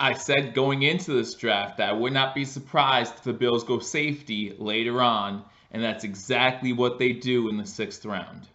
I said going into this draft that I would not be surprised if the Bills go safety later on, and that's exactly what they do in the 6th round.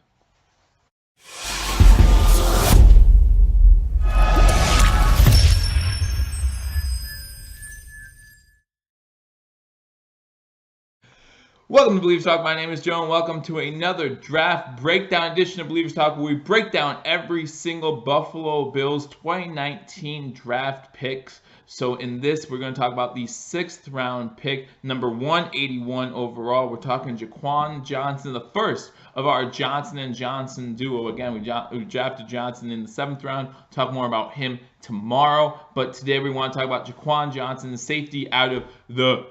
Welcome to Believers Talk. My name is Joe, and welcome to another draft breakdown edition of Believers Talk, where we break down every single Buffalo Bills 2019 draft picks. So in this, we're going to talk about the 6th round pick, number 181 overall. We're talking Jaquan Johnson, the first of our Johnson and Johnson duo. Again, we drafted Johnson in the 7th round. We'll talk more about him tomorrow, but today we want to talk about Jaquan Johnson, the safety out of the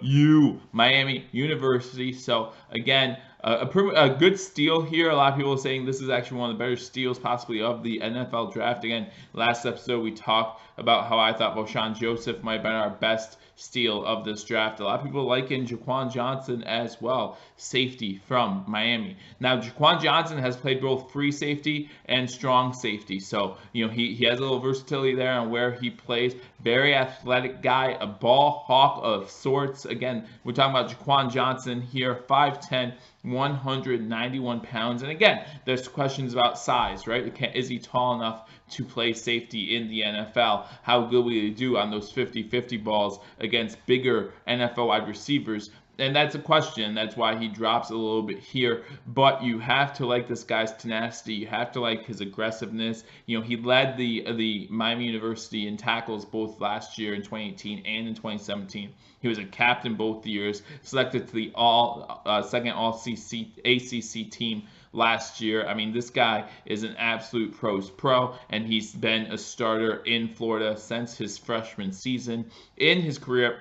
Miami University. So again, a good steal here. A lot of people are saying this is actually one of the better steals possibly of the NFL draft. Again, last episode we talked about how I thought Jaquan Joseph might have been our best steal of this draft. A lot of people liking Jaquan Johnson as well, safety from Miami. Now, Jaquan Johnson has played both free safety and strong safety, so he has a little versatility there on where he plays. Very athletic guy, a ball hawk of sorts. Again, we're talking about Jaquan Johnson here, 5'10", 191 pounds. And again, there's questions about size, right? Is he tall enough to play safety in the NFL? How good will he do on those 50-50 balls against bigger NFL wide receivers? And that's a question. That's why he drops a little bit here. But you have to like this guy's tenacity. You have to like his aggressiveness. He led the Miami University in tackles both last year in 2018 and in 2017. He was a captain both years, selected to the second ACC team last year. I mean, this guy is an absolute pro's pro, and he's been a starter in Florida since his freshman season. In his career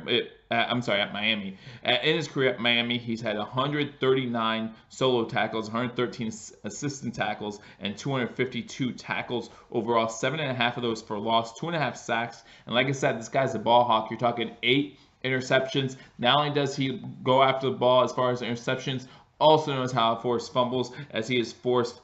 at Miami. In his career at Miami, he's had 139 solo tackles, 113 assistant tackles, and 252 tackles overall. 7.5 of those for loss, 2.5 sacks. And like I said, this guy's a ball hawk. You're talking 8 interceptions. Not only does he go after the ball as far as interceptions, also knows how to force fumbles, as he has forced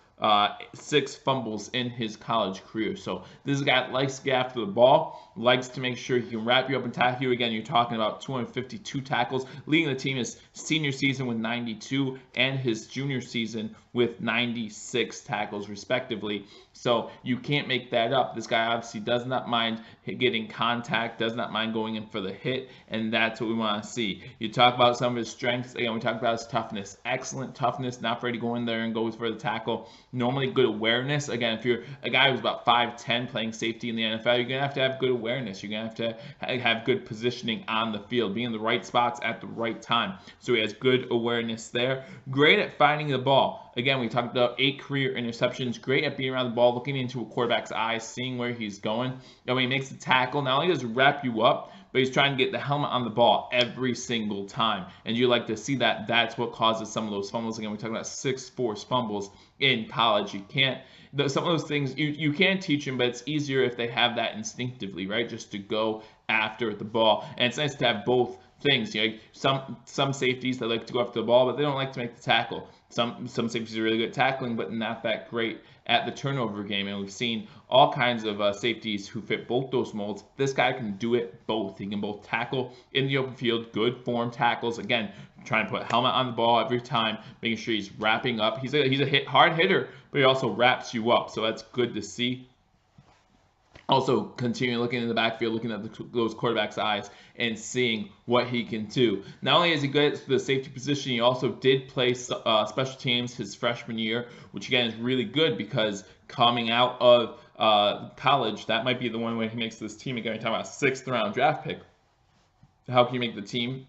6 fumbles in his college career. So this is a guy that likes to get after the ball, likes to make sure he can wrap you up and tackle you. Again, you're talking about 252 tackles, leading the team his senior season with 92 and his junior season with 96 tackles respectively. So you can't make that up. This guy obviously does not mind getting contact, does not mind going in for the hit, and that's what we want to see. You talk about some of his strengths. Again, we talk about his toughness. Excellent toughness, not afraid to go in there and go for the tackle. Normally good awareness. Again, if you're a guy who's about 5'10", playing safety in the NFL, you're going to have good awareness. You're going to have good positioning on the field, be in the right spots at the right time. So he has good awareness there. Great at finding the ball. Again, we talked about 8 career interceptions. Great at being around the ball, looking into a quarterback's eyes, seeing where he's going. And when he makes the tackle, not only does he wrap you up, but he's trying to get the helmet on the ball every single time. And you like to see that. That's what causes some of those fumbles. Again, we're talking about 6 forced fumbles in college. You can't, some of those things, you can teach them, but it's easier if they have that instinctively, right? Just to go after the ball. And it's nice to have both things. Some safeties that like to go after the ball, but they don't like to make the tackle. Some safeties are really good at tackling, but not that great at the turnover game. And we've seen all kinds of safeties who fit both those molds. This guy can do it both. He can both tackle in the open field, good form tackles. Again, trying to put a helmet on the ball every time, making sure he's wrapping up. He's a hard hitter, but he also wraps you up. So that's good to see. Also, continue looking in the backfield, looking at those quarterbacks' eyes and seeing what he can do. Not only is he good at the safety position, he also did play special teams his freshman year, which again is really good because coming out of college, that might be the one way he makes this team. Again, we're talking about a 6th round draft pick. How can you make the team?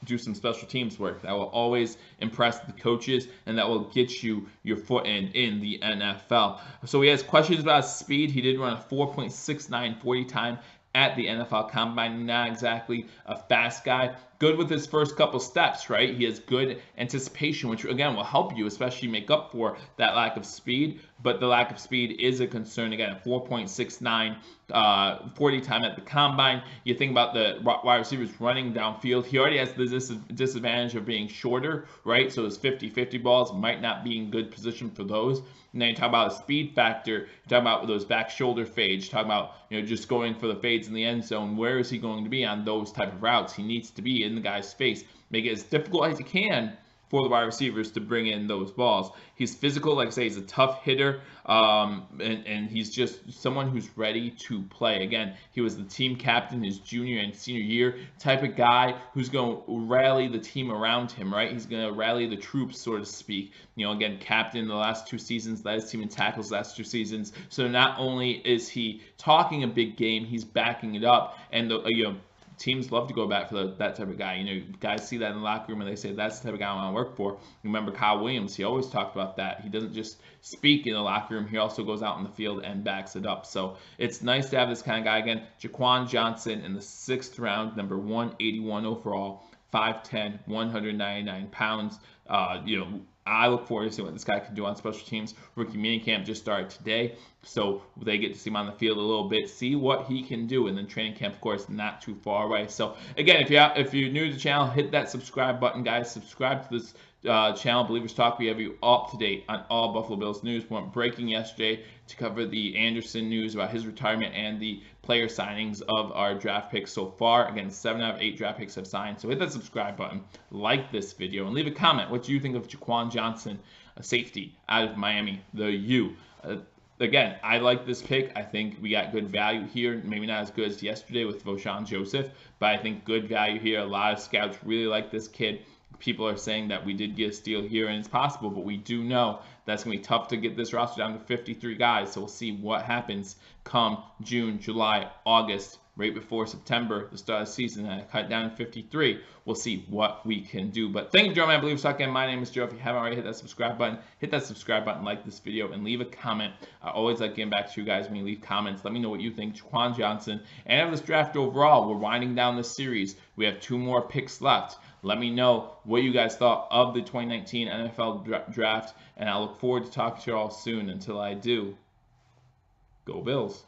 Do some special teams work. That will always impress the coaches, and that will get you your foot in the NFL. So he has questions about his speed. He did run a 4.69 40 time at the NFL Combine. Not exactly a fast guy, good with his first couple steps, right? He has good anticipation, which again will help you, especially make up for that lack of speed. But the lack of speed is a concern. Again, 4.69 40 time at the combine. You think about the wide receivers running downfield. He already has the disadvantage of being shorter, right? So his 50-50 balls might not be in good position for those. And then you talk about a speed factor. You talk about those back shoulder fades. You talk about just going for the fades in the end zone. Where is he going to be on those type of routes? He needs to be in the guy's face. Make it as difficult as you can for the wide receivers to bring in those balls. He's physical, like I say, he's a tough hitter, and he's just someone who's ready to play. Again, he was the team captain his junior and senior year, type of guy who's going to rally the team around him, right? He's going to rally the troops, so to speak. Again, captain the last 2 seasons, led his team in tackles the last 2 seasons. So not only is he talking a big game, he's backing it up, and teams love to go back for that type of guy. Guys see that in the locker room and they say, that's the type of guy I want to work for. Remember Kyle Williams, he always talked about that. He doesn't just speak in the locker room, he also goes out in the field and backs it up. So it's nice to have this kind of guy again. Jaquan Johnson in the 6th round, number 181 overall, 5'10", 199 pounds. I look forward to seeing what this guy can do on special teams. Rookie minicamp just started today, so they get to see him on the field a little bit, see what he can do, and then training camp, of course, not too far away. So again, if you're new to the channel, hit that subscribe button, guys. Subscribe to this channel, Believers Talk. We have you up to date on all Buffalo Bills news. We went breaking yesterday to cover the Anderson news about his retirement and the player signings of our draft picks so far. Again, 7 out of 8 draft picks have signed. So hit that subscribe button, like this video, and leave a comment. What do you think of Jaquan Johnson, a safety out of Miami, the U? Again, I like this pick. I think we got good value here. Maybe not as good as yesterday with Jaquan Joseph, but I think good value here. A lot of scouts really like this kid. People are saying that we did get a steal here, and it's possible, but we do know that's going to be tough to get this roster down to 53 guys. So we'll see what happens come June, July, August, right before September, the start of the season, and cut down to 53. We'll see what we can do. But thank you, Joe, man. Believers Talk again. My name is Joe. If you haven't already, hit that subscribe button, like this video, and leave a comment. I always like getting back to you guys when you leave comments. Let me know what you think. Jaquan Johnson, and of this draft overall. We're winding down this series. We have 2 more picks left. Let me know what you guys thought of the 2019 NFL draft, and I look forward to talking to you all soon. Until I do, go Bills.